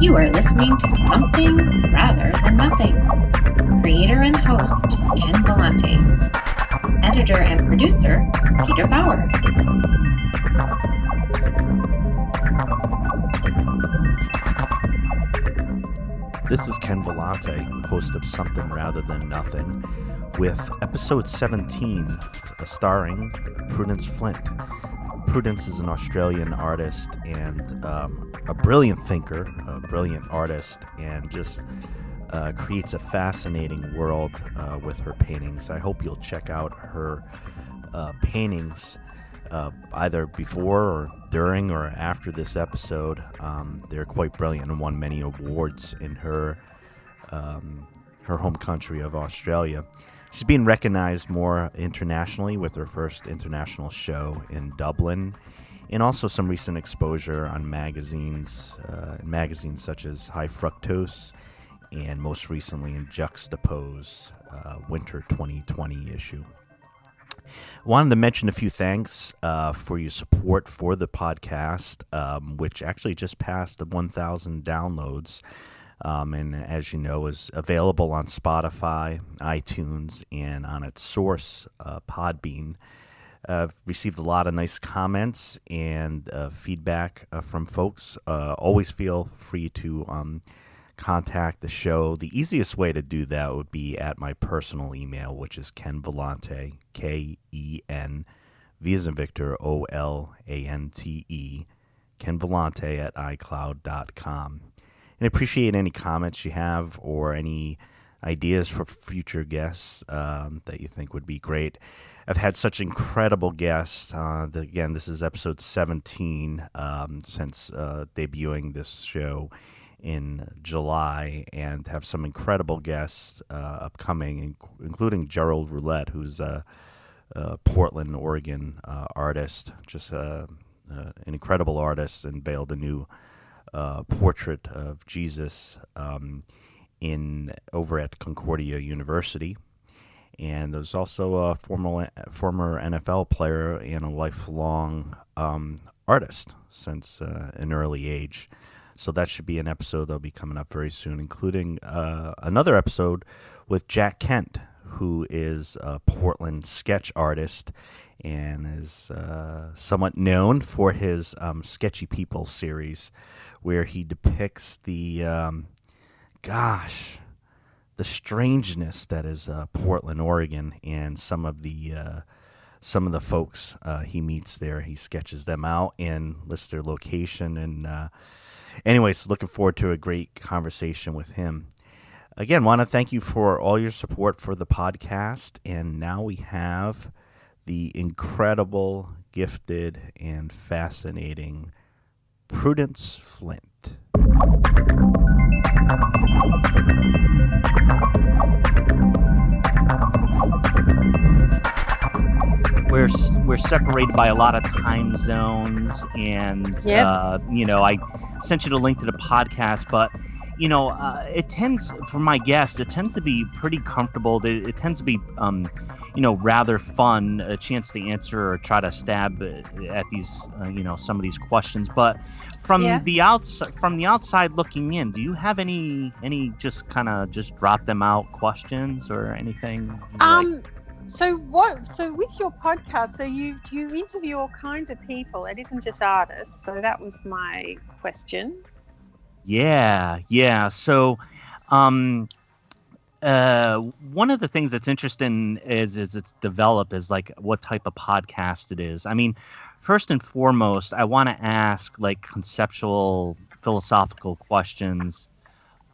You are listening to Something Rather Than Nothing. Creator and host, Ken Vellante. Editor and producer, Peter Bauer. This is Ken Vellante, host of Something Rather Than Nothing, with episode 17, starring Prudence Flint. Prudence is an Australian artist and a brilliant thinker, a brilliant artist, and just creates a fascinating world with her paintings. I hope you'll check out her paintings either before or during or after this episode. They're quite brilliant and won many awards in her home country of Australia. She's being recognized more internationally with her first international show in Dublin, and also some recent exposure on magazines such as High Fructose, and most recently in Juxtapoz, Winter 2020 issue. Wanted to mention a few thanks for your support for the podcast, which actually just passed the 1,000 downloads. And as you know, is available on Spotify, iTunes, and on its source, Podbean. I've received a lot of nice comments and feedback from folks. Always feel free to contact the show. The easiest way to do that would be at my personal email, which is Ken Vellante, K-E-N, V as in Victor, O-L-A-N-T-E, Ken Vellante at iCloud.com. And I appreciate any comments you have or any ideas for future guests that you think would be great. I've had such incredible guests. Again, this is episode 17 since debuting this show in July, and have some incredible guests upcoming, including Gerald Roulette, who's a Portland, Oregon artist, just an incredible artist, and veiled a new portrait of Jesus over at Concordia University. And there's also a former NFL player and a lifelong artist since an early age. So that should be an episode that'll be coming up very soon, including another episode with Jack Kent, who is a Portland sketch artist and is somewhat known for his Sketchy People series, where he depicts the strangeness that is Portland, Oregon, and some of the folks he meets there. He sketches them out and lists their location. And anyways, looking forward to a great conversation with him. Again, want to thank you for all your support for the podcast. And now we have the incredible, gifted, and fascinating Prudence Flint. We're separated by a lot of time zones, and yep. I sent you the link to the podcast, but it tends, for my guests, it tends to be pretty comfortable. It tends to be rather fun, a chance to answer or try to stab at these some of these questions. But from the outside looking in, do you have any just kind of just drop them out questions or anything? So with your podcast, so you interview all kinds of people. It isn't just artists. So that was my question. Yeah. So, one of the things that's interesting is it's developed is like what type of podcast it is. I mean, first and foremost, I want to ask like conceptual, philosophical questions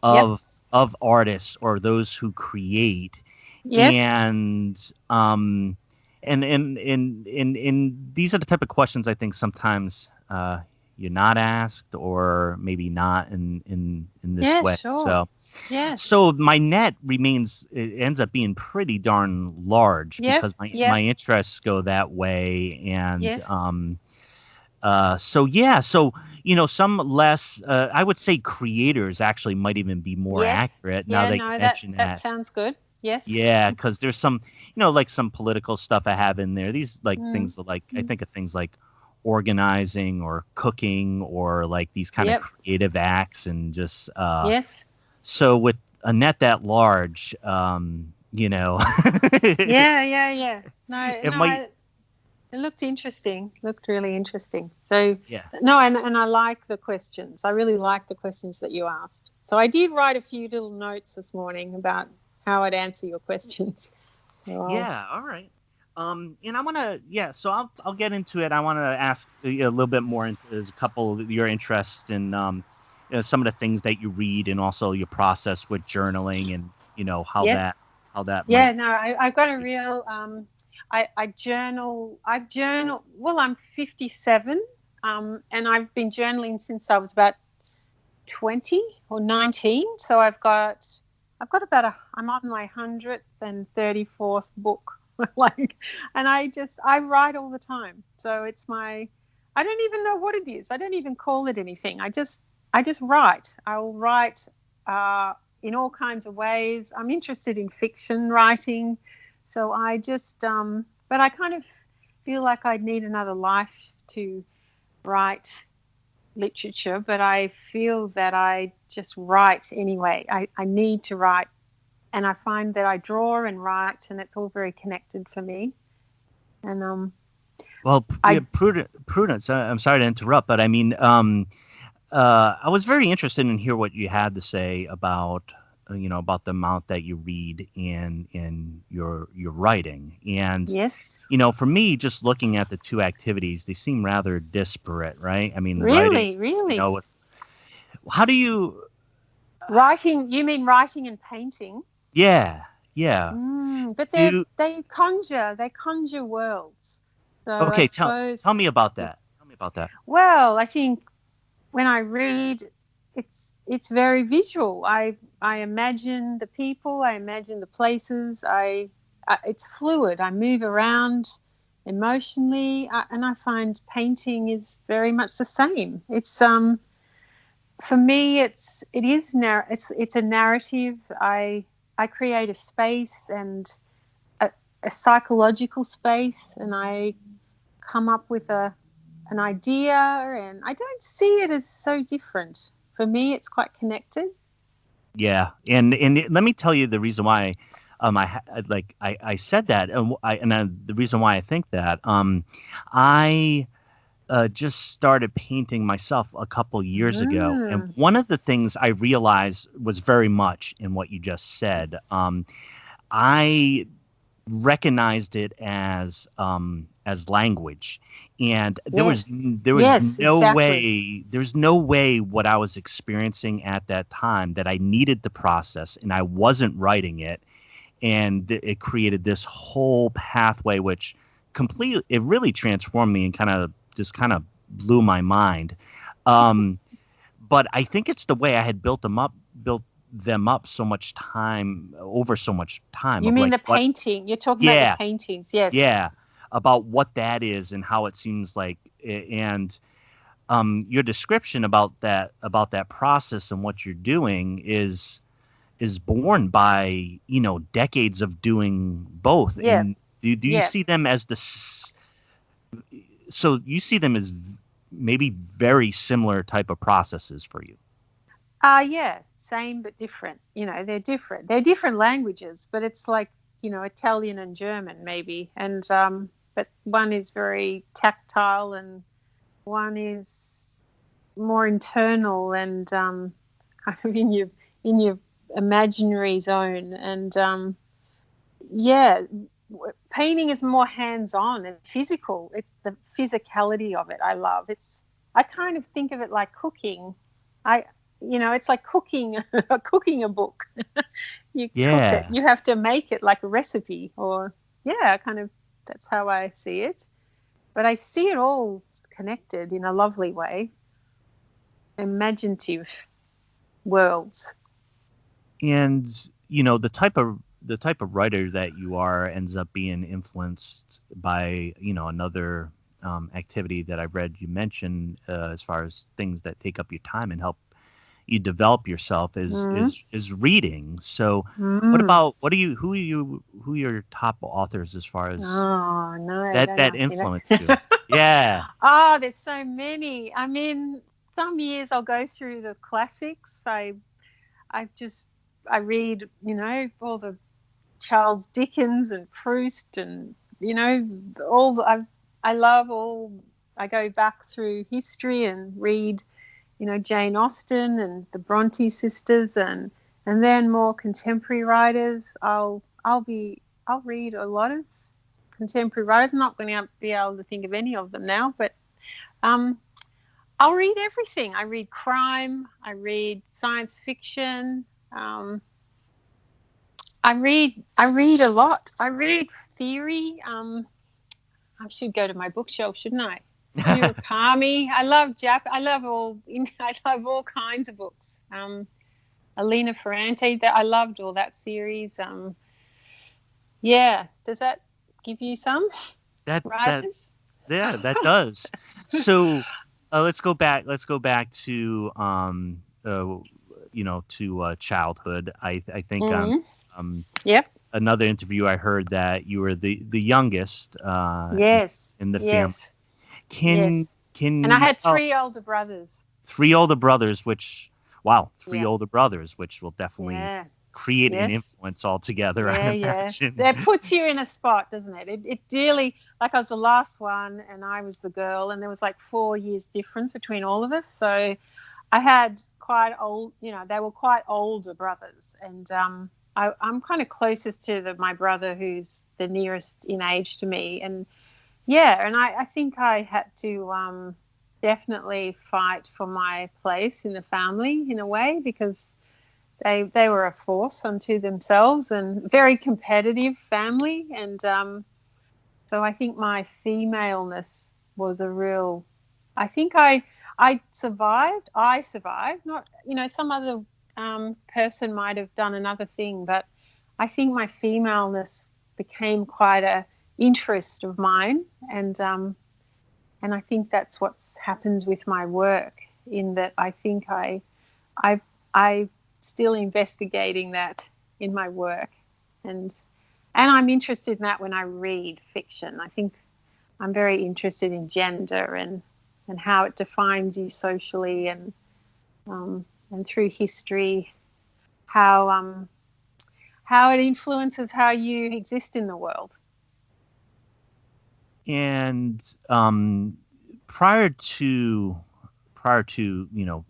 of artists or those who create. Yes. And these are the type of questions I think sometimes you're not asked, or maybe not in this way. Sure. So my net ends up being pretty darn large because my interests go that way, and some less. I would say creators actually might even be more accurate. Now that you mention that sounds good. Yes. Yeah, because there's some, like some political stuff I have in there. These things like I think of things like organizing or cooking or like these kind of creative acts and just yes. So with a net that large, you know. Yeah. It looked interesting. Looked really interesting. So no, and I like the questions. I really like the questions that you asked. So I did write a few little notes this morning about how I'd answer your questions. So all right. And I want to, so I'll get into it. I want to ask a little bit more into a couple of your interests in some of the things that you read and also your process with journaling and, how that. Yeah, no, I've got a real, I journal, well, I'm 57, and I've been journaling since I was about 20 or 19. So I'm on my 134th book. And I write all the time. So I don't even know what it is. I don't even call it anything. I just write. I'll write in all kinds of ways. I'm interested in fiction writing. So I just, but I kind of feel like I need another life to write literature, but I feel that I just write anyway. I need to write. And I find that I draw and write, and it's all very connected for me. And Prudence, I'm sorry to interrupt, but I mean, I was very interested in hear what you had to say about about the amount that you read in your writing. And yes, for me, just looking at the two activities, they seem rather disparate, right? I mean, really. How do you writing? You mean writing and painting? Yeah. But they conjure worlds. So okay, tell me about that. Well, I think when I read, it's very visual. I imagine the people, I imagine the places. It's fluid. I move around emotionally, and I find painting is very much the same. It's for me, it's a narrative. I create a space and a psychological space, and I come up with an idea, and I don't see it as so different. For me, it's quite connected. Yeah, and let me tell you the reason why I said that, and the reason why I think that I just started painting myself a couple years ago, and one of the things I realized was very much in what you just said. I recognized it as language, and there was no way what I was experiencing at that time that I needed the process, and I wasn't writing it, and it created this whole pathway which it really transformed me and kind of blew my mind. But I think it's the way I had built them up so much time. You mean the painting? You're talking about the paintings, yes. Yeah, about what that is and how it seems like, and your description about that process and what you're doing is born by decades of doing both. Yeah. And do you see them as so you see them as maybe very similar type of processes for you? Yeah, same but different. They're different. They're different languages, but it's like, Italian and German maybe. And but one is very tactile and one is more internal and kind of in your imaginary zone. And painting is more hands-on and physical. It's the physicality of it I love. I kind of think of it like cooking. It's like cooking a book. You cook it. You have to make it like a recipe, or that's how I see it. But I see it all connected in a lovely way. Imaginative worlds. And the type of writer that you are ends up being influenced by another activity that I've read you mention as far as things that take up your time and help you develop yourself is reading. So what are your top authors as far as that influence you? Yeah. Oh, there's so many. I mean, some years I'll go through the classics. I read, all the Charles Dickens and Proust and, I go back through history and read, Jane Austen and the Bronte sisters and then more contemporary writers. I'll read a lot of contemporary writers. I'm not going to be able to think of any of them now, but I'll read everything. I read crime. I read science fiction. I read a lot. I read theory. I should go to my bookshelf, shouldn't I? Murakami. I love all kinds of books. Elena Ferrante. I loved all that series. Does that give you some writers? That does. So let's go back to to childhood. I think another interview I heard that you were the youngest in the family. Can and I had three older brothers. Older brothers, which will definitely create an influence altogether. I imagine. That puts you in a spot, doesn't it? It really, like I was the last one and I was the girl, and there was like 4 years difference between all of us. So I had quite old, they were quite older brothers, and I'm kind of closest to my brother who's the nearest in age to me, and I think I had to definitely fight for my place in the family in a way, because they were a force unto themselves and very competitive family, and so I think my femaleness was a real. I think I survived. Not some other person might have done another thing, but I think my femaleness became quite a interest of mine, and I think that's what's happened with my work, in that I think I still investigating that in my work, and I'm interested in that when I read fiction. I think I'm very interested in gender and how it defines you socially, and through history, how it influences how you exist in the world. And prior to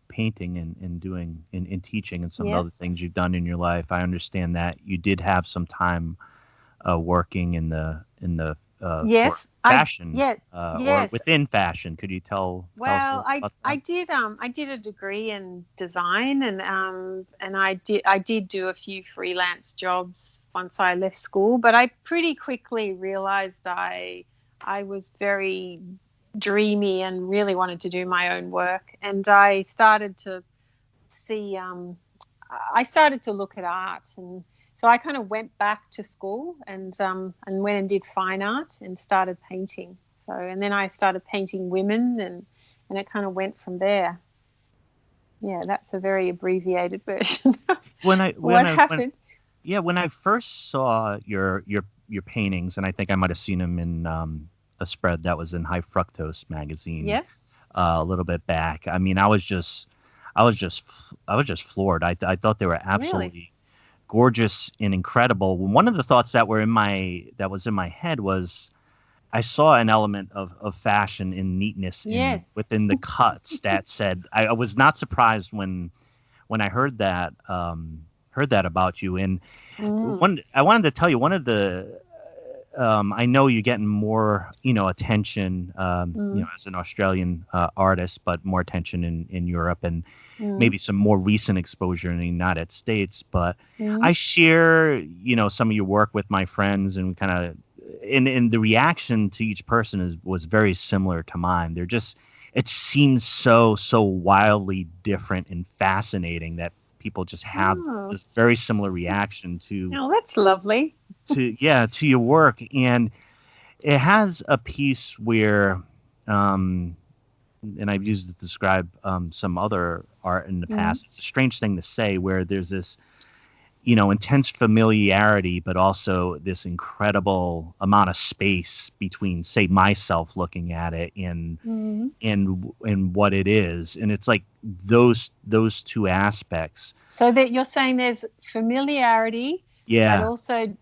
painting and doing and teaching and some of the other things you've done in your life, I understand that you did have some time working in the fashion, or within fashion. Could you tell? Well, I did a degree in design, and I did do a few freelance jobs once I left school, but I pretty quickly realized I was very dreamy and really wanted to do my own work, and I started to see. I started to look at art, and so I kind of went back to school and went and did fine art and started painting. So, and then I started painting women, and it kind of went from there. Yeah, that's a very abbreviated version. When I first saw your paintings, and I think I might have seen them in a spread that was in High Fructose magazine a little bit back. I mean, I was just floored. I thought they were absolutely gorgeous and incredible. One of the thoughts that was in my head was I saw an element of fashion and neatness within the cuts that said, I was not surprised when I heard that about you. And I wanted to tell you, one of the I know you're getting more attention as an Australian artist, but more attention in Europe, and maybe some more recent exposure in the United States. But I share some of your work with my friends, and kind of and the reaction to each person was very similar to mine. It seems so wildly different and fascinating that people just have this very similar reaction to. Oh, that's lovely. to your work. And it has a piece where and I've used it to describe some other art in the past. It's a strange thing to say, where there's this, intense familiarity, but also this incredible amount of space between, say, myself looking at it and what it is, and it's like those two aspects. So that you're saying there's familiarity, yeah, but also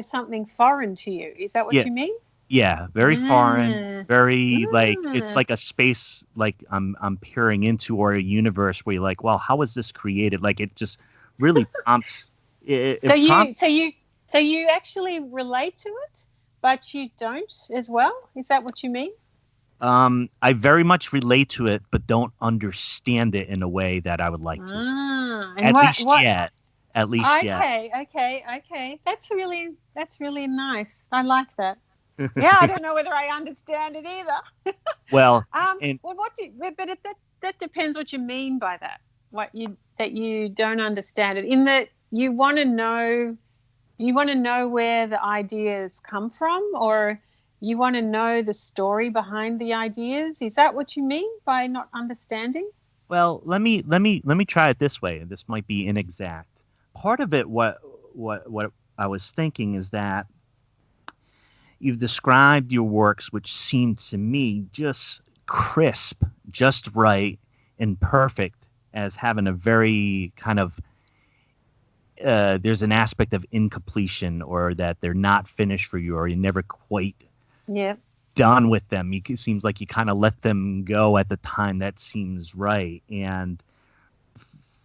something foreign to you. Is that what you mean? Yeah, very foreign, very like it's like a space like I'm peering into, or a universe where you're like, well, how was this created? Like it just really prompts. So you actually relate to it, but you don't as well. Is that what you mean? I very much relate to it, but don't understand it in a way that I would like to. At least yet. Okay. That's really nice. I like that. Yeah, I don't know whether I understand it either. Well, that depends what you mean by that. That you don't understand it, in that you want to know where the ideas come from, or you want to know the story behind the ideas. Is that what you mean by not understanding? Well, let me try it this way. This might be inexact. Part of it, what I was thinking is that you've described your works, which seem to me just crisp, just right, and perfect, as having a very kind of there's an aspect of incompletion, or that they're not finished for you, or you're never quite done with them. It seems like you kind of let them go at the time that seems right. And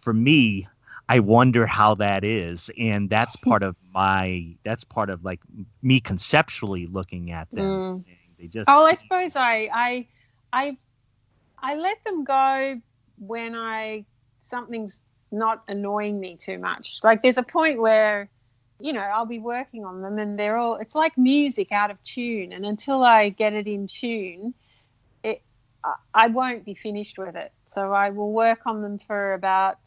for me, I wonder how that is, and that's part of like me conceptually looking at them. They just. I suppose I let them go when something's not annoying me too much. Like there's a point where, I'll be working on them and it's like music out of tune, and until I get it in tune, I won't be finished with it. So I will work on them for about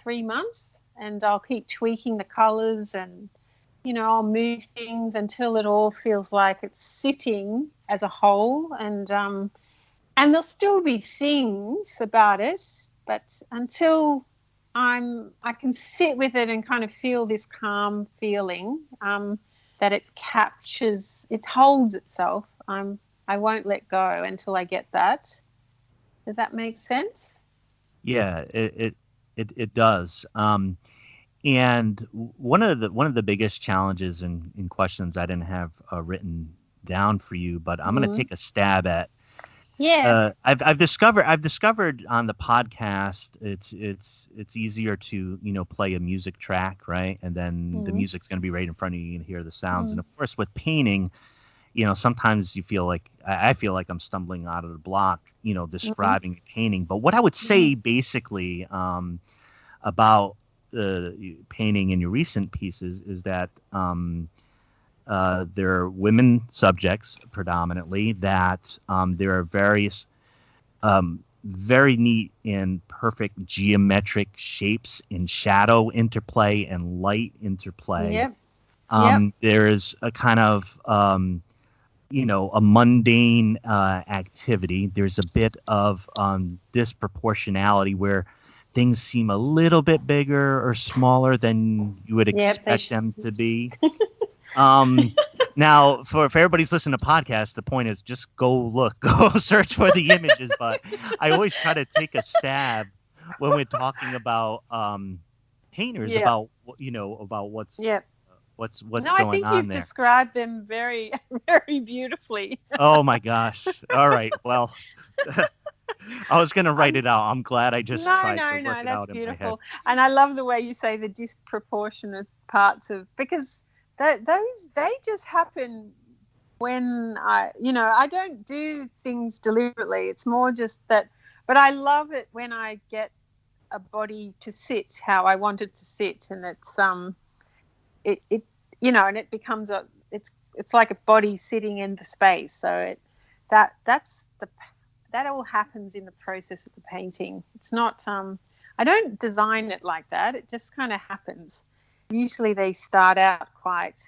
3 months, and I'll keep tweaking the colors, and I'll move things until it all feels like it's sitting as a whole, and there'll still be things about it, but until I can sit with it and kind of feel this calm feeling that it captures, it holds itself. I won't let go until I get that. Does that make sense? Yeah, it does. And one of the biggest challenges and questions I didn't have written down for you, but I'm going to take a stab at. Yeah. I've discovered on the podcast it's easier to play a music track, right, and then the music's going to be right in front of you and hear the sounds. And of course with painting, sometimes you feel like I feel like I'm stumbling out of the block, describing a painting. But what I would say basically about painting in your recent pieces is that there are women subjects predominantly, that there are various very neat and perfect geometric shapes and shadow interplay and light interplay. There is a kind of a mundane activity. There's a bit of disproportionality where things seem a little bit bigger or smaller than you would expect them to be. Now, for everybody's listening to podcasts, the point is just go search for the images. But I always try to take a stab when we're talking about painters, about what's going on there. I think you've described them very, very beautifully. Oh my gosh! All right, well. I was going to write it out. I'm glad I just tried to work it out in my head. No, that's beautiful. And I love the way you say the disproportionate parts because they just happen when I don't do things deliberately. It's more just that, but I love it when I get a body to sit how I want it to sit, and it's and it becomes it's like a body sitting in the space. So that all happens in the process of the painting. It's not, I don't design it like that. It just kind of happens. Usually they start out quite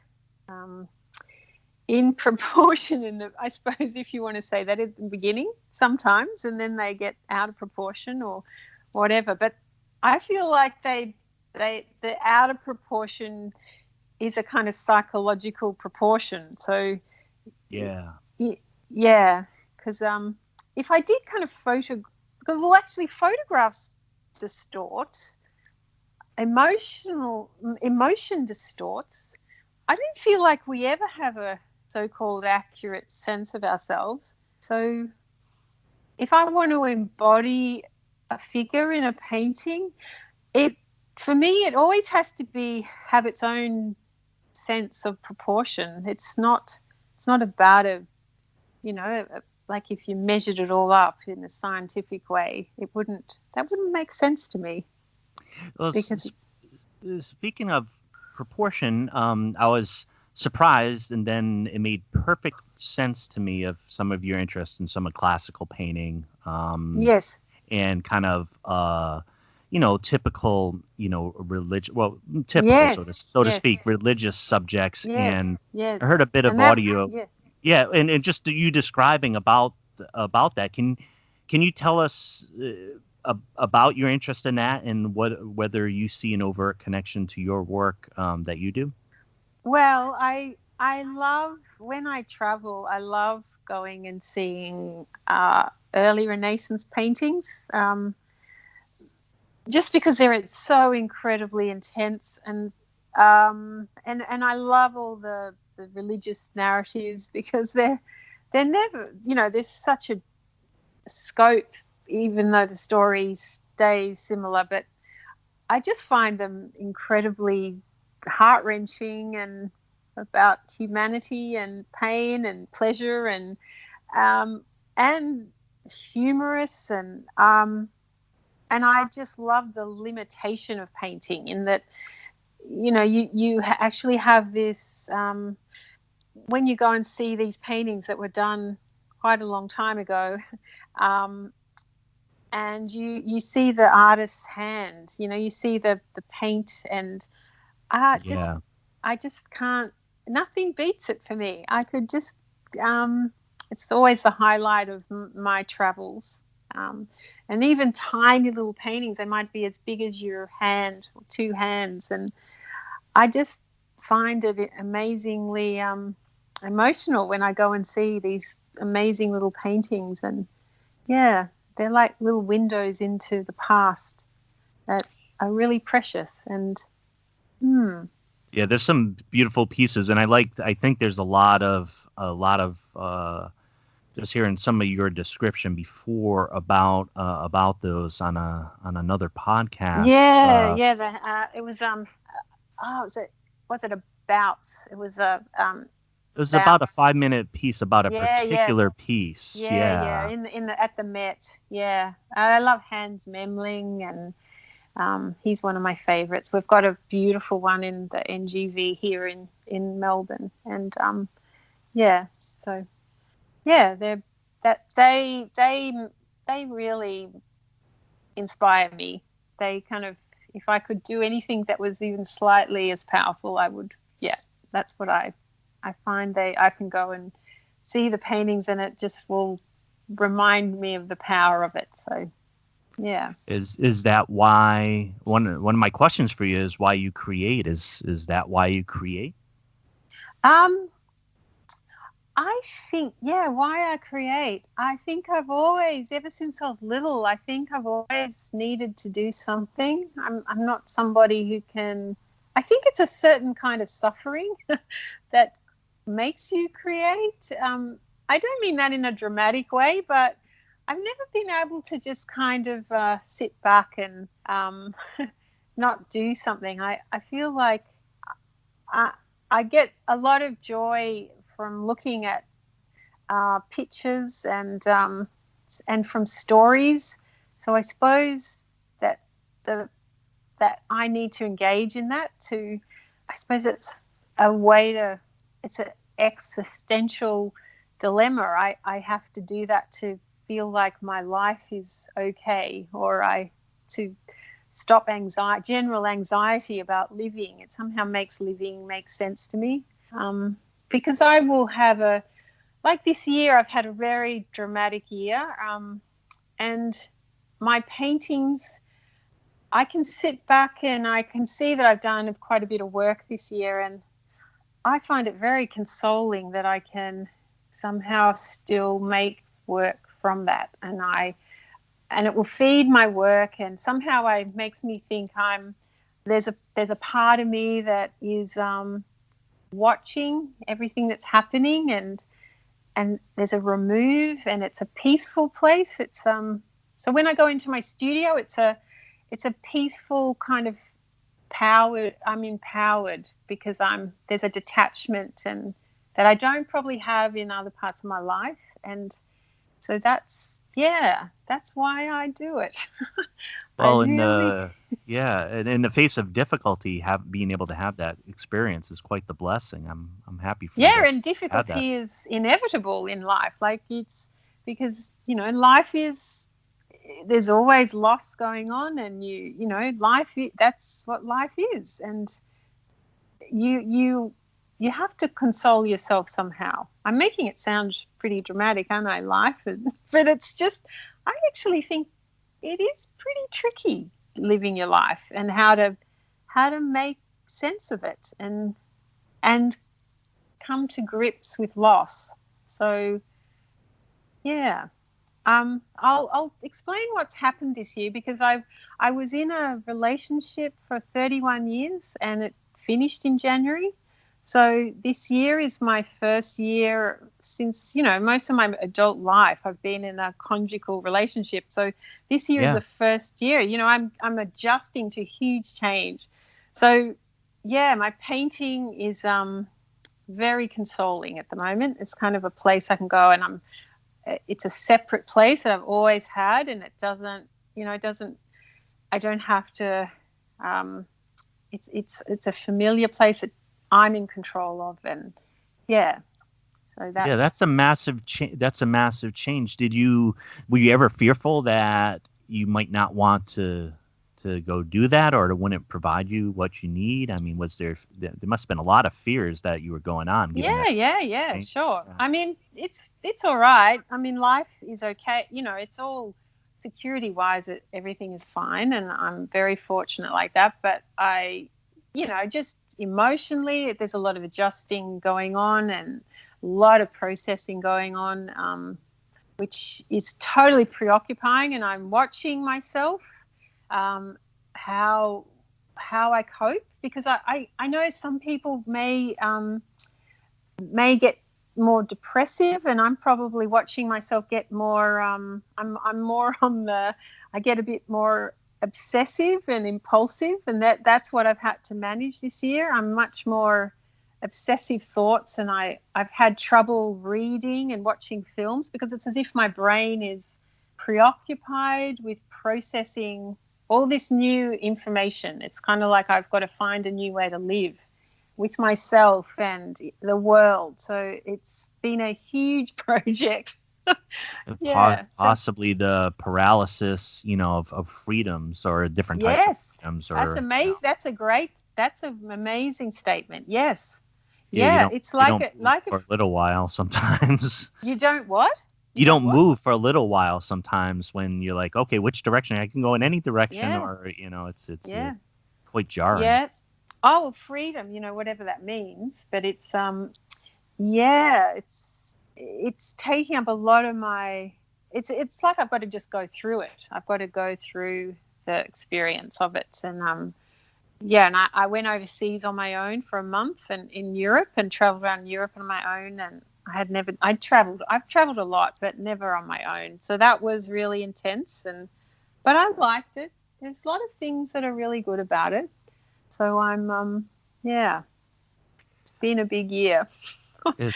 in proportion, I suppose, if you want to say that at the beginning sometimes, and then they get out of proportion or whatever. But I feel like the out of proportion is a kind of psychological proportion. So yeah, because if I did kind of photographs distort, emotion distorts. I don't feel like we ever have a so-called accurate sense of ourselves. So if I want to embody a figure in a painting, for me it always has to have its own sense of proportion. It's not about like if you measured it all up in a scientific way, that wouldn't make sense to me. Well, because speaking of proportion, I was surprised, and then it made perfect sense to me of some of your interest in some of classical painting. Yes. And kind of, typical, religious, typical, yes. so to speak, religious subjects. Yes. And yes. I heard a bit of audio. Yeah, and just you describing about that. Can you tell us about your interest in that, and whether you see an overt connection to your work that you do? Well, I love, when I travel, I love going and seeing early Renaissance paintings, just because they're so incredibly intense, and I love all the religious narratives, because they're never, there's such a scope, even though the story stays similar, but I just find them incredibly heart-wrenching and about humanity and pain and pleasure and humorous, and I just love the limitation of painting, in that you actually have this when you go and see these paintings that were done quite a long time ago, and you see the artist's hand, you see the paint, and I just can't, nothing beats it for me. I could just, it's always the highlight of my travels. And even tiny little paintings, they might be as big as your hand or two hands. And I just find it amazingly emotional when I go and see these amazing little paintings. And yeah, they're like little windows into the past that are really precious. And yeah, there's some beautiful pieces, and I think there's a lot of just hearing some of your description before about those on another podcast. It was about? It was a it was about a 5-minute piece about a particular piece. At the Met. Yeah, I love Hans Memling, and he's one of my favorites. We've got a beautiful one in the NGV here in Melbourne, and they really inspire me. They kind of, if I could do anything that was even slightly as powerful, I would. Yeah, that's what I find. I can go and see the paintings, and it just will remind me of the power of it. So. Yeah. Is that why one of my questions for you is why you create? Is that why you create? I think, why I create. I think I've always, ever since I was little, I think I've always needed to do something. I'm not somebody who can, I think it's a certain kind of suffering that makes you create. I don't mean that in a dramatic way, but I've never been able to just kind of sit back and not do something. I feel like I get a lot of joy from looking at pictures and from stories. So I suppose that I need to engage in that to, I suppose it's a way to, it's an existential dilemma. I have to do that to feel like my life is okay, or to stop general anxiety about living. It somehow makes living make sense to me. because I will have like this year, I've had a very dramatic year, and my paintings, I can sit back and I can see that I've done quite a bit of work this year, and I find it very consoling that I can somehow still make work from that, and it will feed my work, and somehow it makes me think there's a part of me that is watching everything that's happening, and there's a remove, and it's a peaceful place. It's so when I go into my studio, it's a peaceful kind of powered. I'm empowered because there's a detachment and that I don't probably have in other parts of my life, and so that's why I do it. Well, in the face of difficulty, being able to have that experience is quite the blessing. I'm happy for you. Yeah, and difficulty is inevitable in life. Like, it's because there's always loss going on, and that's what life is, and you have to console yourself somehow. I'm making it sound pretty dramatic, aren't I? But it's just, I actually think it is pretty tricky living your life and how to make sense of it and come to grips with loss. So yeah. I'll explain what's happened this year, because I was in a relationship for 31 years and it finished in January. So this year is my first year since, most of my adult life I've been in a conjugal relationship. So this year is the first year. I'm adjusting to huge change. So yeah, my painting is very consoling at the moment. It's kind of a place I can go, and it's a separate place that I've always had, and it doesn't, I don't have to, it's a familiar place that I'm in control of, and so that's a massive that's a massive change. Were you ever fearful that you might not want to go do that, or wouldn't it provide you what you need? I mean, there must have been a lot of fears that you were going on? Sure. Yeah. I mean, it's all right. I mean, life is okay. It's all security-wise, everything is fine, and I'm very fortunate like that. But just emotionally, there's a lot of adjusting going on and a lot of processing going on, which is totally preoccupying. And I'm watching myself, how I cope, because I know some people may get more depressive, and I'm probably watching myself get more. I'm more on I get a bit more obsessive and impulsive, and that's what I've had to manage this year. I'm much more obsessive thoughts, and I've had trouble reading and watching films because it's as if my brain is preoccupied with processing all this new information. It's kind of like I've got to find a new way to live with myself and the world. So it's been a huge project. Possibly the paralysis, of freedoms or different types of freedoms. That's amazing. That's an amazing statement. Yes. It's like for a little while sometimes. You don't what? You don't move for a little while sometimes when you're like, okay, which direction? I can go in any direction, or it's quite jarring. Yes. Oh, freedom, whatever that means. But it's it's taking up a lot of my. It's like I've got to just go through it. I've got to go through the experience of it, and and I went overseas on my own for a month and in Europe, and traveled around Europe on my own, and I've traveled a lot, but never on my own. So that was really intense, but I liked it. There's a lot of things that are really good about it. So I'm, it's been a big year. It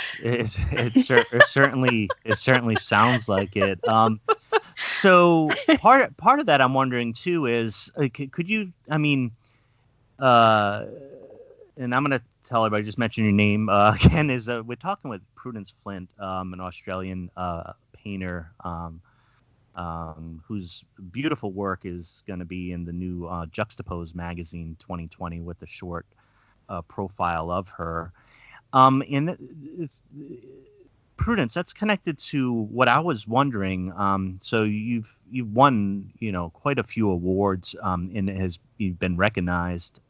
certainly sounds like it. So part of that I'm wondering too is, could you? I mean, and I'm gonna tell everybody, just mention your name again. We're talking with Prudence Flint, an Australian painter, whose beautiful work is going to be in the new Juxtapoz magazine 2020 with a short profile of her. And it's Prudence. That's connected to what I was wondering. So you've won, quite a few awards, and you've been recognized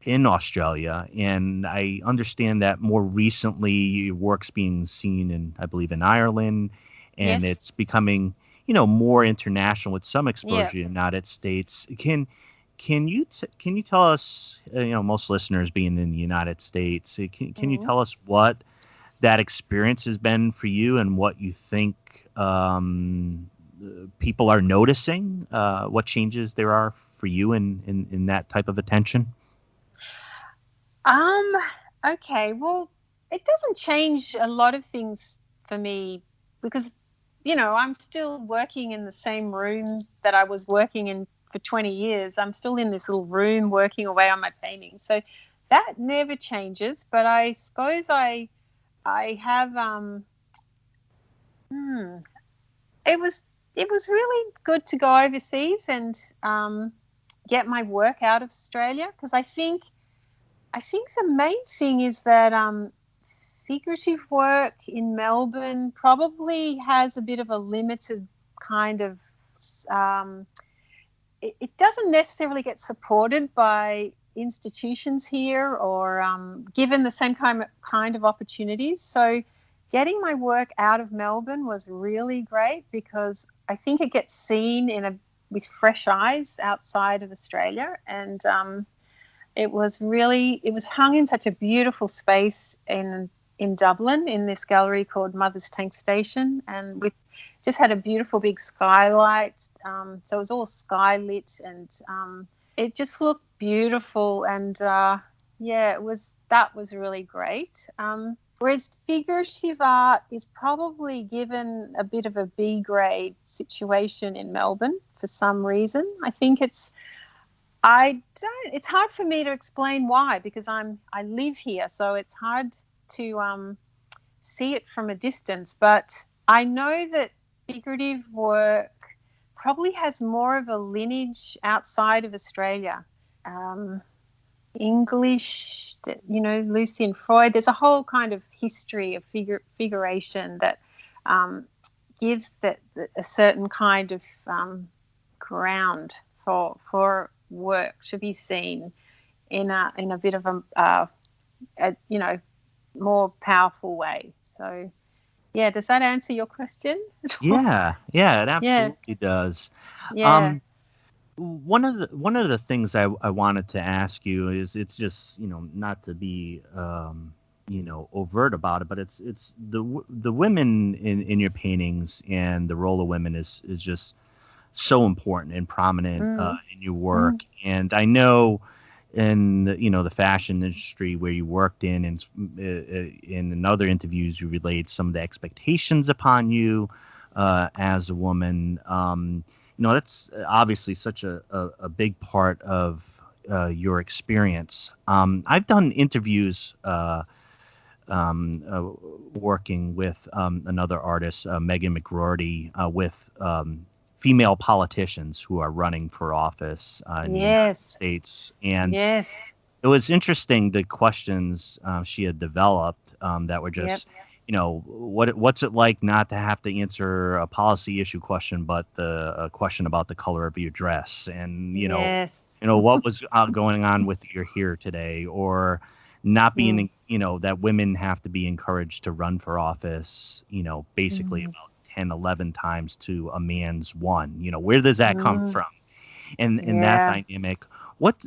in Australia. And I understand that more recently your work's being seen I believe in Ireland, and Yes. it's becoming, more international with some exposure Yeah. in the United States. Can you tell us, most listeners being in the United States, can you tell us what that experience has been for you and what you think people are noticing, what changes there are for you in that type of attention? Okay, well, it doesn't change a lot of things for me because, I'm still working in the same room that I was working in for 20 years. I'm still in this little room working away on my paintings. So that never changes. But I suppose I have, it was really good to go overseas and get my work out of Australia, because I think the main thing is that figurative work in Melbourne probably has a bit of a limited kind of it doesn't necessarily get supported by institutions here or given the same kind of opportunities. So getting my work out of Melbourne was really great because I think it gets seen with fresh eyes outside of Australia. And it was hung in such a beautiful space in Dublin in this gallery called Mother's Tankstation, and we just had a beautiful big skylight. So it was all skylit, and it just looked beautiful. And that was really great. Whereas figurative art is probably given a bit of a B grade situation in Melbourne for some reason. I think it's hard for me to explain why, because I live here, so it's hard to see it from a distance. But I know that figurative work probably has more of a lineage outside of Australia. English, Lucian Freud, there's a whole kind of history of figuration that gives that a certain kind of ground for work to be seen in a bit of a more powerful way. So yeah, does that answer your question? Yeah, it absolutely does. Yeah. One of the things I wanted to ask you is, it's just, not to be overt about it, but it's the women in your paintings, and the role of women is just so important and prominent in your work. And I know in the fashion industry where you worked in other interviews, you relayed some of the expectations upon you as a woman. That's obviously such a big part of your experience. I've done interviews working with another artist, Megan McGroarty, with female politicians who are running for office in the United States. And it was interesting, the questions she had developed that were just, what's it like not to have to answer a policy issue question, but a question about the color of your dress, and what was going on with your hair today, or not being, that women have to be encouraged to run for office, basically about 10, 11 times to a man's one. Where does that come from? And that dynamic, what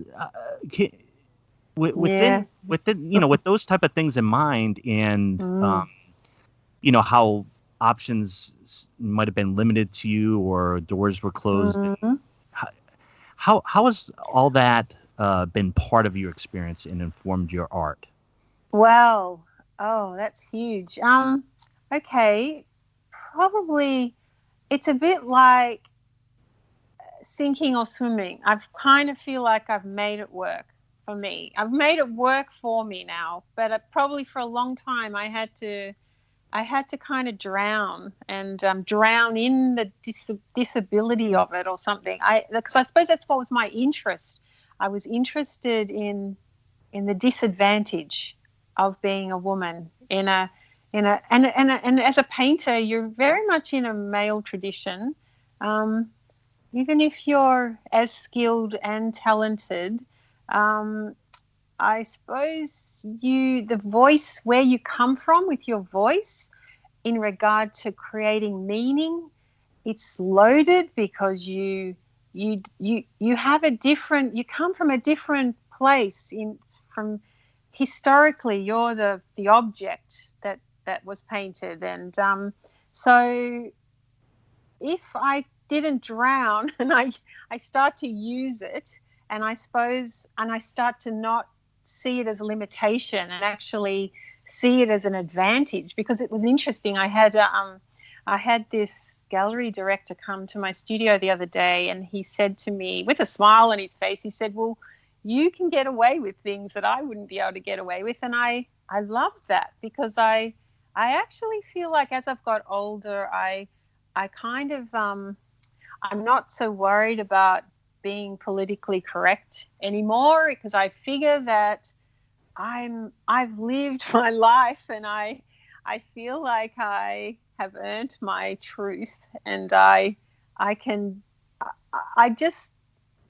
within with those type of things in mind, and how options might have been limited to you, or doors were closed. How has all that been part of your experience and informed your art? Wow. Oh, that's huge. Okay. Probably it's a bit like sinking or swimming. I kind of feel like I've made it work for me. I've made it work for me now, but probably for a long time I had to kind of drown and drown in the disability of it or something. Because I suppose that's what was my interest. I was interested in the disadvantage being a woman and as a painter, you're very much in a male tradition. Even if you're as skilled and talented, I suppose the voice, where you come from with your voice in regard to creating meaning, it's loaded because you have a different, you come from a different place from historically you're the object that was painted. And so if I didn't drown and I start to use it, and I start to not see it as a limitation and actually see it as an advantage, because it was interesting. I had this gallery director come to my studio the other day, and he said to me with a smile on his face, he said, well, you can get away with things that I wouldn't be able to get away with. And I love that, because I actually feel like as I've got older, I kind of I'm not so worried about being politically correct anymore, because I figure that I've lived my life, and I feel like I have earned my truth, and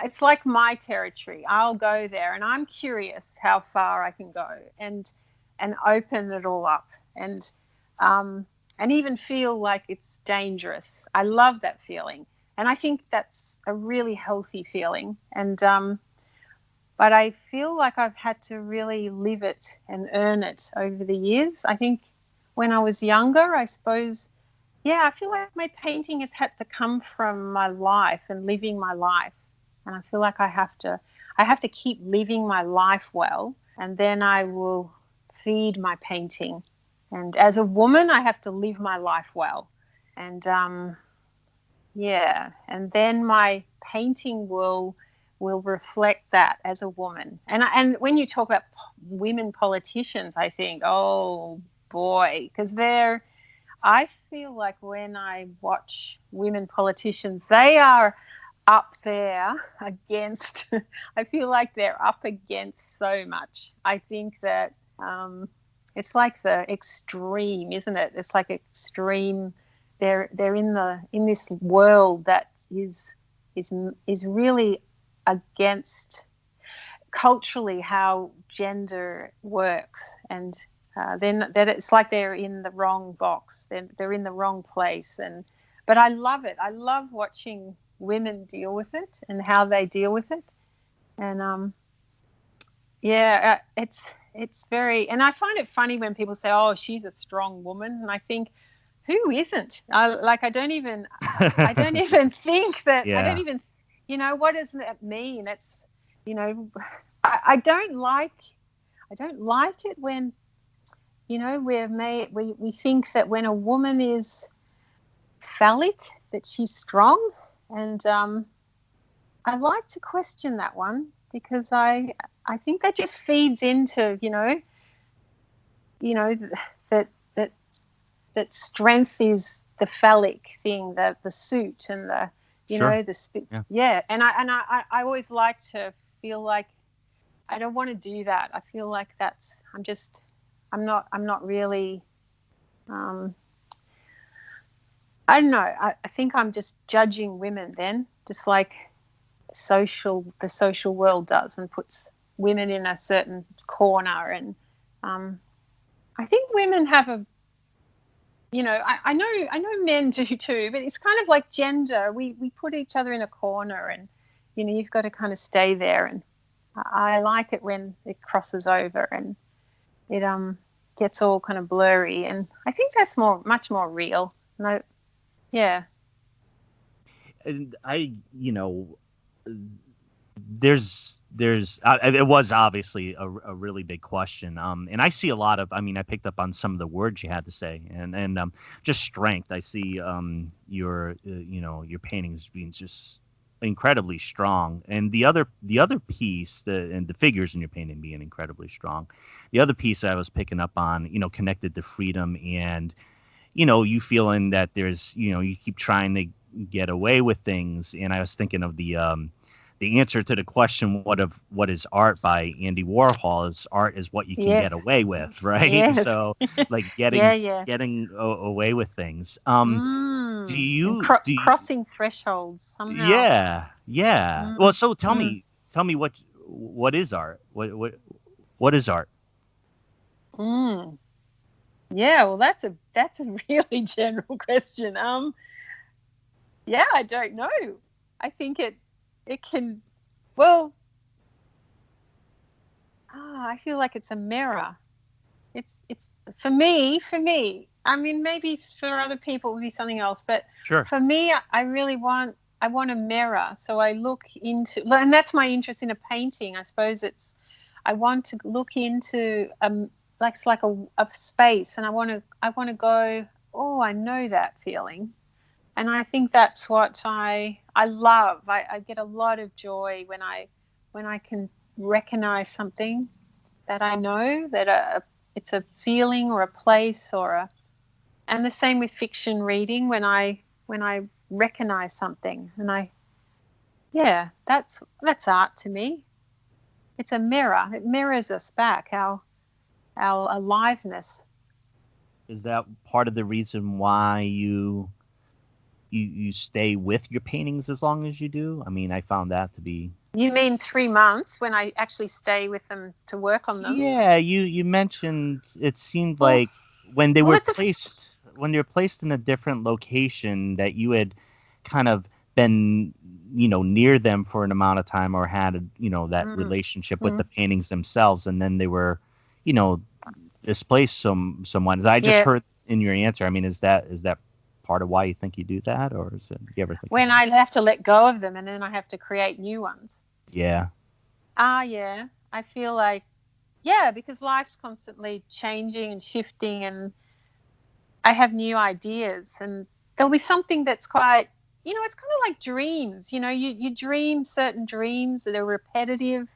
it's like my territory. I'll go there, and I'm curious how far I can go and open it all up, and even feel like it's dangerous. I love that feeling. And I think that's a really healthy feeling. And but I feel like I've had to really live it and earn it over the years. I think when I was younger, I suppose, I feel like my painting has had to come from my life and living my life. And I feel like I have to keep living my life well, and then I will feed my painting. And as a woman, I have to live my life well. And and then my painting will reflect that as a woman. And when you talk about women politicians, I think, oh boy, because I feel like when I watch women politicians, they are up there against, I feel like they're up against so much. I think that it's like the extreme, isn't it? It's like extreme. They're in this world that is really against culturally how gender works, and then that it's like they're in the wrong box. They're in the wrong place, but I love it. I love watching women deal with it and how they deal with it, and it's very. And I find it funny when people say, "Oh, she's a strong woman," and I think, who isn't? I don't even think that. Yeah. I don't even, what does that mean? It's, I don't like it when, we think that when a woman is phallic, that she's strong. And I like to question that one, because I think that just feeds into, that strength is the phallic thing, the suit and the, sure. And I always like to feel like I don't want to do that. I feel like I'm not really, I don't know. I think I'm just judging women then, just like the social world does, and puts women in a certain corner. And I think women have I know men do too, but it's kind of like gender. We put each other in a corner, and you've got to kind of stay there. And I like it when it crosses over and it gets all kind of blurry. And I think that's much more real. No, yeah. And it was obviously a really big question. And I see a lot of, I picked up on some of the words you had to say, and just strength. I see your paintings being just incredibly strong, and the other piece, and the figures in your painting being incredibly strong. The other piece I was picking up on, connected to freedom, and you feeling that there's, you keep trying to get away with things. And I was thinking of the the answer to the question, what is art by Andy Warhol, is art is what you can get away with, right? Yes. So like getting away with things. Do you crossing thresholds somehow? Yeah. Well, so tell me what is art? What is art? Yeah, well, that's a really general question. Yeah, I don't know. I think it can. Well, I feel like it's a mirror. It's for me. I mean, maybe it's for other people it would be something else, but sure. For me, I want a mirror. So I look into, and that's my interest in a painting. I suppose I want to look into it's like a space, and I want to go, oh, I know that feeling. And I think that's what I love. I get a lot of joy when I can recognize something that I know, that it's a feeling or a place and the same with fiction reading, when I recognize something, and that's art to me. It's a mirror. It mirrors us back, our aliveness. Is that part of the reason why you stay with your paintings as long as you do? I mean, I found that to be... You mean 3 months when I actually stay with them to work on them? Yeah, you mentioned it seemed like when they were placed in a different location, that you had kind of been, near them for an amount of time, or had, that relationship with the paintings themselves, and then they were, displaced someone. As I just heard in your answer, I mean, is that part of why you think you do that, or is it, do you ever think when I have to let go of them and then I have to create new ones? Yeah. Yeah. I feel like, because life's constantly changing and shifting, and I have new ideas, and there'll be something that's quite, it's kind of like dreams. You dream certain dreams that are repetitive.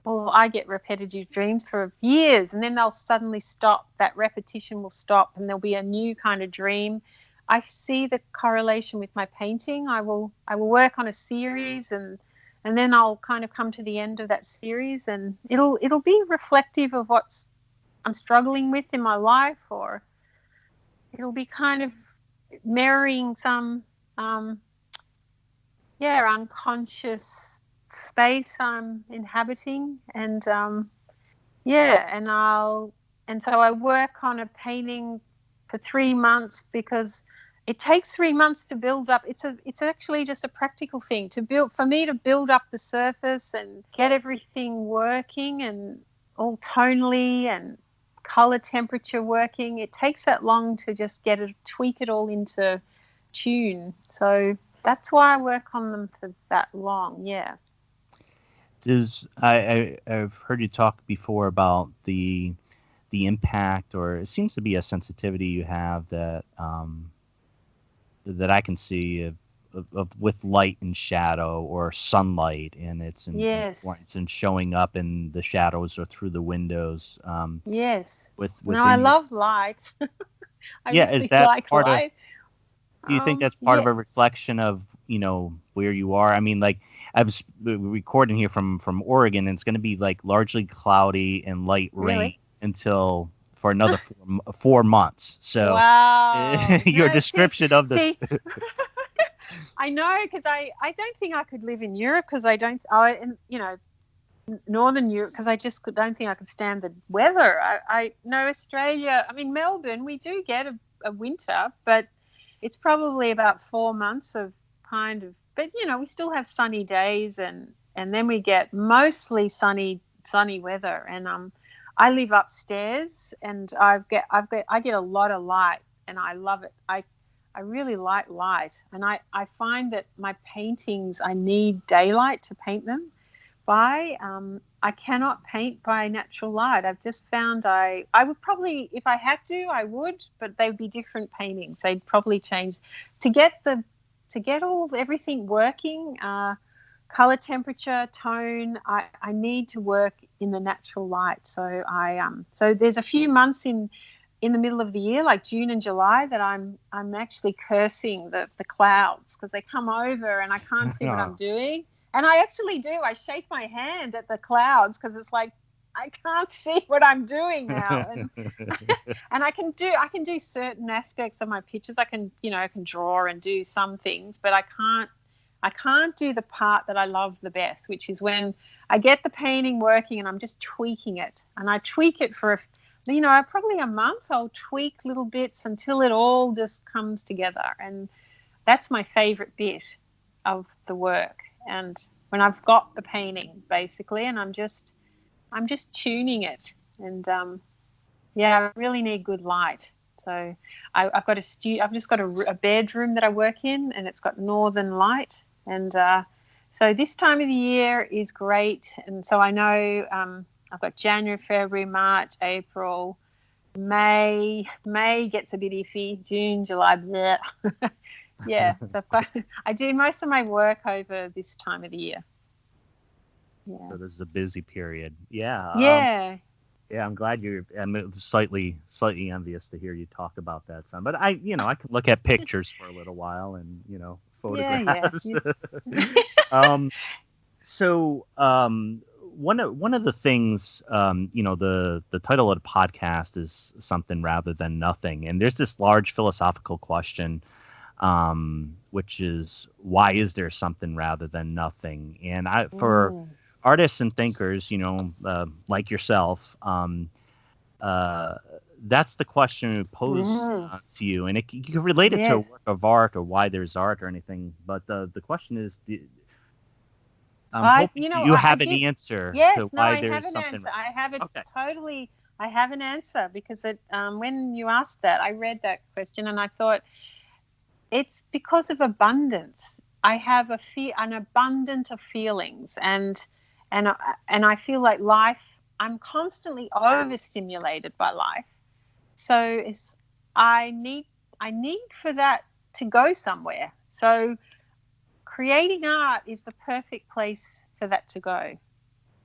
Well, I get repetitive dreams for years, and then they'll suddenly stop. That repetition will stop, and there'll be a new kind of dream. I see the correlation with my painting. I will work on a series, and then I'll kind of come to the end of that series, and it'll be reflective of what I'm struggling with in my life, or it'll be kind of mirroring some unconscious space I'm inhabiting, and so I work on a painting for 3 months, because it takes 3 months to build up. It's actually just a practical thing to build up the surface and get everything working, and all tonally and color temperature working. It takes that long to just tweak it all into tune. So that's why I work on them for that long. Yeah. I've heard you talk before about the impact, or it seems to be a sensitivity you have that I can see of with light and shadow, or sunlight, and it's importance in showing up in the shadows or through the windows. Yes. I love light. Is that like part light. Do you think that's part of a reflection of where you are? I mean, like, I was recording here from Oregon, and it's going to be like largely cloudy and light rain until for another 4 months. So wow. Your description of this. I know, because I don't think I could live in Europe, because Northern Europe, because I just don't think I could stand the weather. I know Australia, I mean, Melbourne, we do get a winter, but it's probably about 4 months of kind of, but we still have sunny days, and then we get mostly sunny weather. And I live upstairs, and I get a lot of light, and I love it. I really like light, and I find that my paintings, I need daylight to paint them by. I cannot paint by natural light. I've just found I would probably, if I had to, I would, but they would be different paintings. They'd probably change to get everything working. Color temperature, tone. I need to work in the natural light. So so there's a few months in the middle of the year, like June and July, that I'm actually cursing the clouds, because they come over and I can't see what I'm doing. And I actually do. I shake my hand at the clouds because it's like I can't see what I'm doing now. And, and I can do certain aspects of my pictures. I can draw and do some things, but I can't do the part that I love the best, which is when I get the painting working and I'm just tweaking it. And I tweak it for probably a month. I'll tweak little bits until it all just comes together. And that's my favorite bit of the work. And when I've got the painting basically, and I'm just tuning it, and I really need good light. So I've got I've just got a bedroom that I work in, and it's got northern light, and so this time of the year is great. And so I know I've got January, February, March, April, May. May gets a bit iffy. June, July, bleh. Yeah, so I do most of my work over this time of the year. Yeah. So this is a busy period. Yeah. Yeah. I'm glad I'm slightly envious to hear you talk about that, son. But I can look at pictures for a little while and, photographs. Yeah. So one of the things, the title of the podcast is Something Rather Than Nothing. And there's this large philosophical question, which is, why is there something rather than nothing? And for artists and thinkers, like yourself, that's the question posed to you. And you can relate it to a work of art or why there's art or anything. But the question is, do you have an answer to why there's something? I have it totally. I have an answer because when you asked that, I read that question and I thought it's because of abundance. I have an abundance of feelings, and I feel like life. I'm constantly overstimulated by life, so I need for that to go somewhere. So creating art is the perfect place for that to go.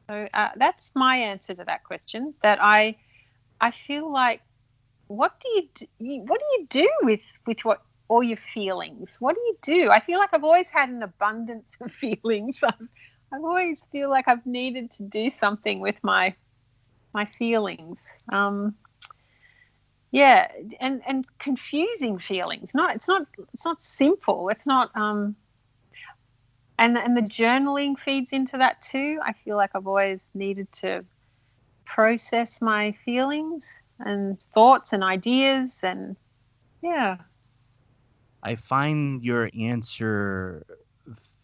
So that's my answer to that question. That I feel like, what do you do with what all your feelings? What do you do? I feel like I've always had an abundance of feelings. I always feel like I've needed to do something with my feelings. And confusing feelings. It's not simple. It's not. And the journaling feeds into that too. I feel like I've always needed to process my feelings and thoughts and ideas, and I find your answer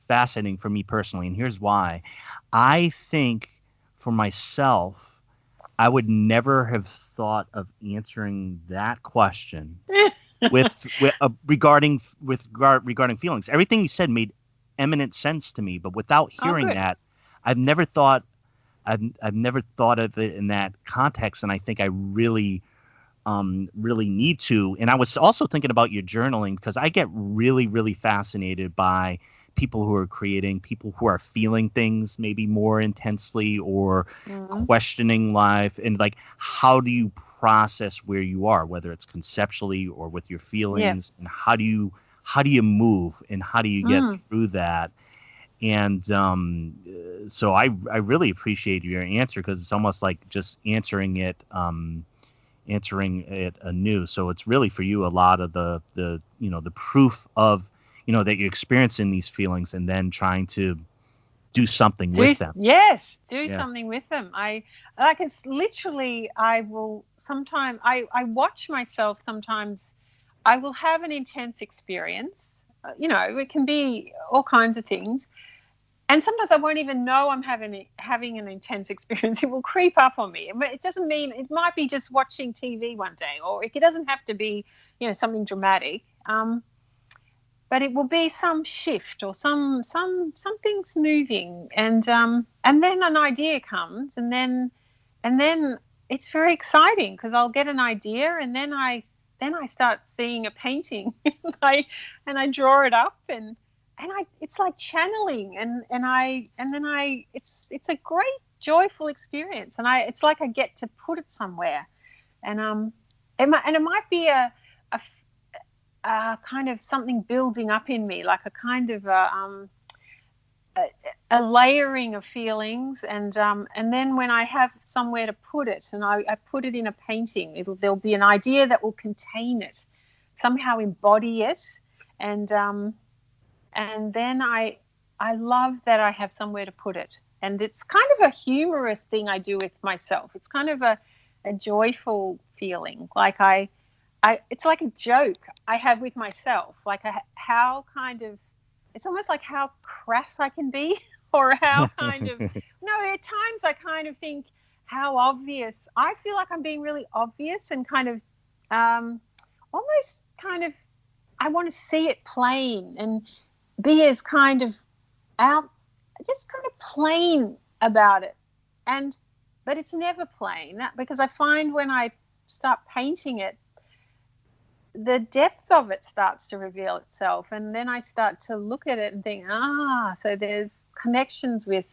fascinating for me personally, and here's why. I think for myself, I would never have thought of answering that question regarding feelings. Everything you said made eminent sense to me, but without hearing that, I've never thought of it in that context, and I think I really need to. And I was also thinking about your journaling, because I get really, really fascinated by people who are creating, people who are feeling things maybe more intensely or questioning life, and like, how do you process where you are, whether it's conceptually or with your feelings, and how do you move and how do you get through that? And so I really appreciate your answer, because it's almost like just answering it anew. So it's really for you a lot of the proof of that you're experiencing these feelings and then trying to do something with them. Yes, something with them. I will sometimes I watch myself sometimes. I will have an intense experience. It can be all kinds of things. And sometimes I won't even know I'm having an intense experience. It will creep up on me. It doesn't mean, it might be just watching TV one day, or it doesn't have to be, something dramatic. But it will be some shift or something's moving, and then an idea comes, and then it's very exciting, because I'll get an idea, and then I start seeing a painting, and I draw it up, and it's like channeling, and then it's a great joyful experience, and it's like I get to put it somewhere, and it might be a kind of something building up in me, like a kind of a layering of feelings, and then when I have somewhere to put it, and I put it in a painting, there'll be an idea that will contain it, somehow embody it, and then I love that I have somewhere to put it, and it's kind of a humorous thing I do with myself. It's kind of a joyful feeling, like it's like a joke I have with myself, like how kind of, it's almost like how crass I can be, or how kind of, no, at times I kind of think how obvious, I feel like I'm being really obvious and kind of almost kind of, I want to see it plain and be as kind of just kind of plain about it. But it's never plain, because I find when I start painting it, the depth of it starts to reveal itself, and then I start to look at it and think, so there's connections with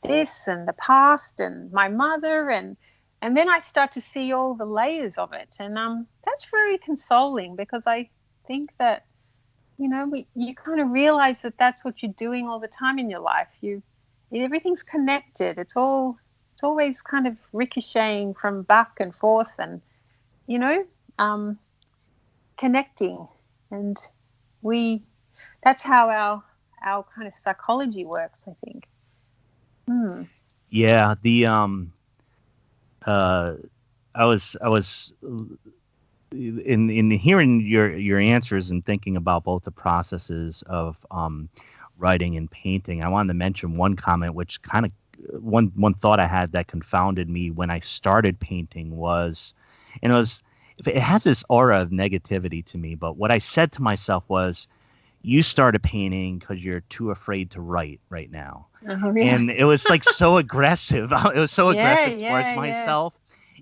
this and the past and my mother, and then I start to see all the layers of it, and that's very consoling, because I think that, you know, you kind of realize that that's what you're doing all the time in your life. Everything's connected. It's always kind of ricocheting from back and forth, and you know, connecting, and that's how our kind of psychology works, I think. Yeah, the I was in hearing your answers and thinking about both the processes of writing and painting. I wanted to mention one comment, which kind of one thought I had that confounded me when I started painting was, and it has this aura of negativity to me, but what I said to myself was, you started painting because you're too afraid to write right now. Oh, yeah. And it was like so aggressive. It was so aggressive towards myself.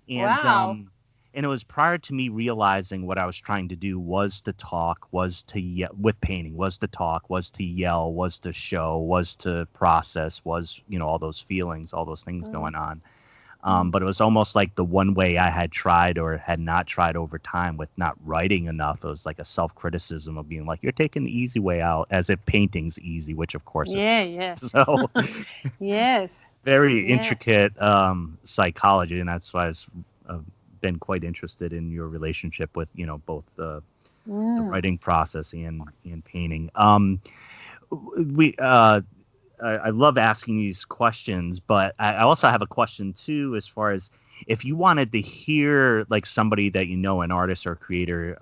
And and it was prior to me realizing what I was trying to do was to talk, was to yell with painting, was to talk, was to yell, was to show, was to process, was, you know, all those feelings, all those things going on. But it was almost like the one way I had tried or had not tried over time with not writing enough. It was like a self-criticism of being like, you're taking the easy way out, as if painting's easy, which of course it's so yes, very intricate psychology, and that's why I've been quite interested in your relationship with, you know, both the writing process and painting. I love asking these questions, but I also have a question too, as far as if you wanted to hear like somebody that you know, an artist or creator,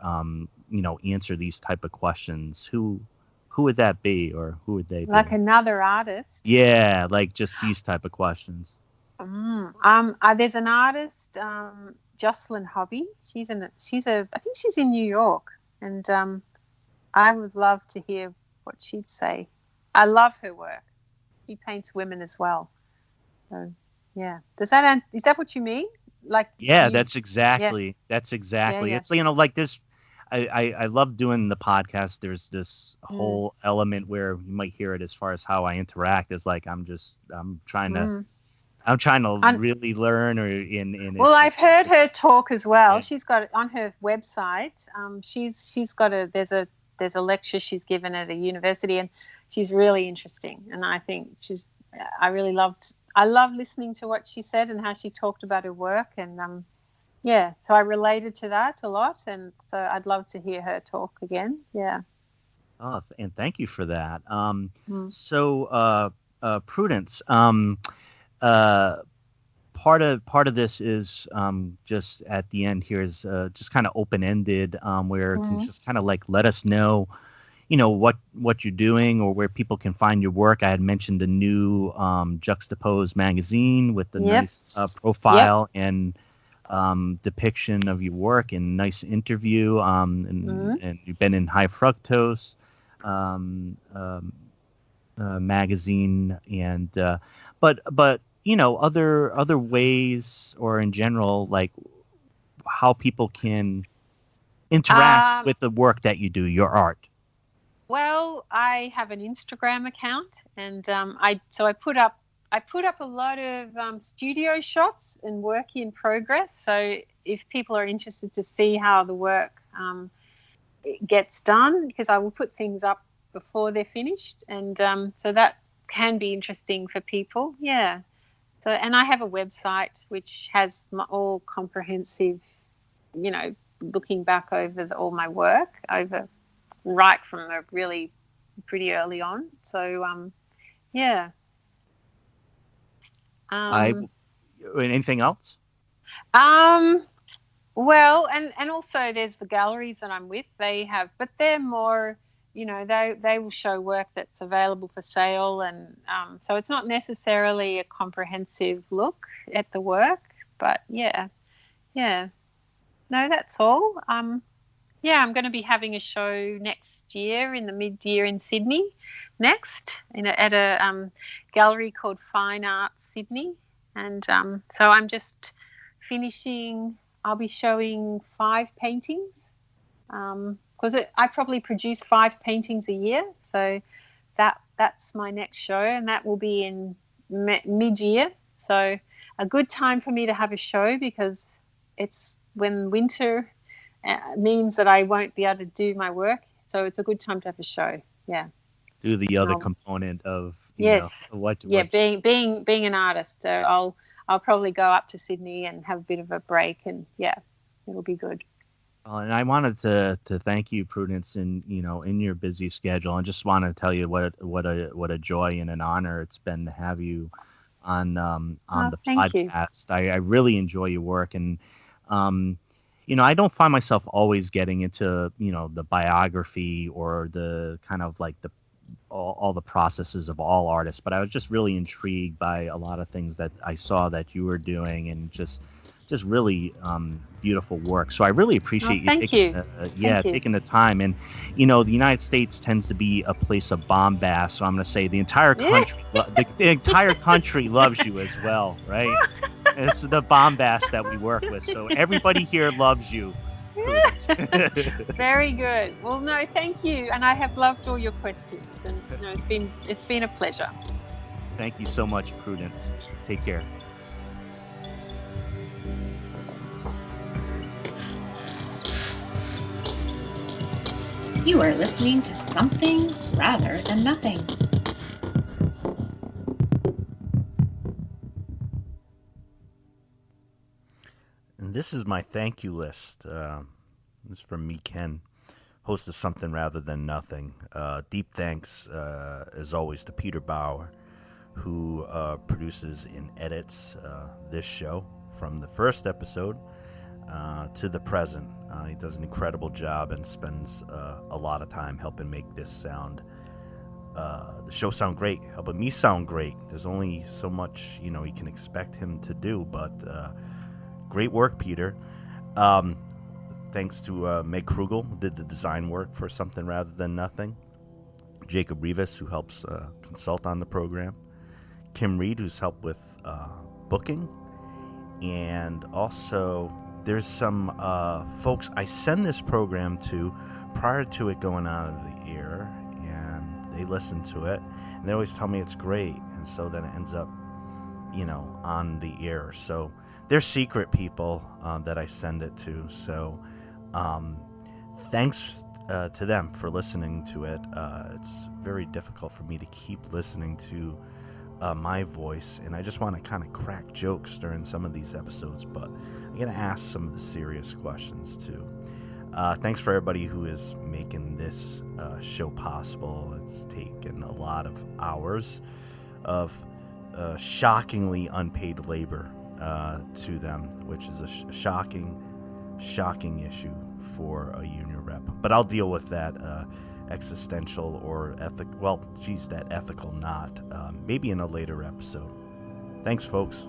you know, answer these type of questions, who would that be, or who would they be? Like another artist? Yeah, like just these type of questions. There's an artist, Jocelyn Hobby. I think she's in New York, and I would love to hear what she'd say. I love her work. She paints women as well. So, yeah. Is that what you mean? Like, that's exactly. It's, you know, like this. I love doing the podcast. There's this whole element where you might hear it as far as how I interact. Is like I'm trying to really learn, Well, I've heard her talk as well. Yeah. She's got it on her website. She's got there's a lecture she's given at a university, and she's really interesting. And I think I love listening to what she said and how she talked about her work. And so I related to that a lot. And so I'd love to hear her talk again. Yeah. Oh, and thank you for that. So, Prudence, part of this is just at the end here is just kind of open-ended, where you can just kind of like let us know, you know, what you're doing or where people can find your work. I had mentioned the new Juxtapoz magazine with the nice profile and depiction of your work and nice interview. And you've been in High Fructose magazine, and but you know, other ways, or in general, like how people can interact with the work that you do, your art. Well, I have an Instagram account, and I put up a lot of studio shots and work in progress. So if people are interested to see how the work gets done, because I will put things up before they're finished, and so can be interesting for people. Yeah. So, and I have a website which has all comprehensive, looking back over all my work right from a really pretty early on. So, yeah. Anything else? Well, and also there's the galleries that I'm with. But they're more, they will show work that's available for sale, and so it's not necessarily a comprehensive look at the work. But yeah. No, that's all. I'm going to be having a show next year in the mid-year in Sydney. Next, at a gallery called Fine Arts Sydney, and so I'm just finishing. I'll be showing 5 paintings because I probably produce 5 paintings a year. So that's my next show, and that will be in mid-year. So a good time for me to have a show because it's when winter means that I won't be able to do my work. So it's a good time to have a show. Yeah. Do the other component of what being an artist. So I'll probably go up to Sydney and have a bit of a break, and it'll be good. And I wanted to thank you, Prudence, in your busy schedule, and just want to tell you what a joy and an honor it's been to have you on the podcast. I really enjoy your work, and I don't find myself always getting into the biography or the kind of like all the processes of all artists, but I was just really intrigued by a lot of things that I saw that you were doing, and just really beautiful work. So I really appreciate taking the time. And the United States tends to be a place of bombast, so I'm going to say the entire country the entire country loves you as well, right? And it's the bombast that we work with, so everybody here loves you. Very good. Well, no, thank you, and I have loved all your questions, and it's been a pleasure. Thank you so much, Prudence. Take care. You are listening to Something Rather Than Nothing. And this is my thank you list. This is from me, Ken, host of Something Rather Than Nothing. Deep thanks, as always, to Peter Bauer, who produces and edits this show from the first episode to the present. He does an incredible job and spends a lot of time helping make this the show sound great, helping me sound great. There's only so much, you can expect him to do, but great work, Peter. Thanks to Meg Krugel, who did the design work for Something Rather Than Nothing. Jacob Rivas, who helps consult on the program. Kim Reed, who's helped with booking. And also, there's some folks I send this program to prior to it going out of the air, and they listen to it, and they always tell me it's great, and so then it ends up, on the air. So they're secret people that I send it to. So thanks to them for listening to it. It's very difficult for me to keep listening to my voice, and I just want to kind of crack jokes during some of these episodes, but I'm going to ask some of the serious questions too. Thanks for everybody who is making this show possible. It's taken a lot of hours of shockingly unpaid labor to them, which is a shocking issue for a union rep. But I'll deal with that existential or ethical knot maybe in a later episode. Thanks, folks.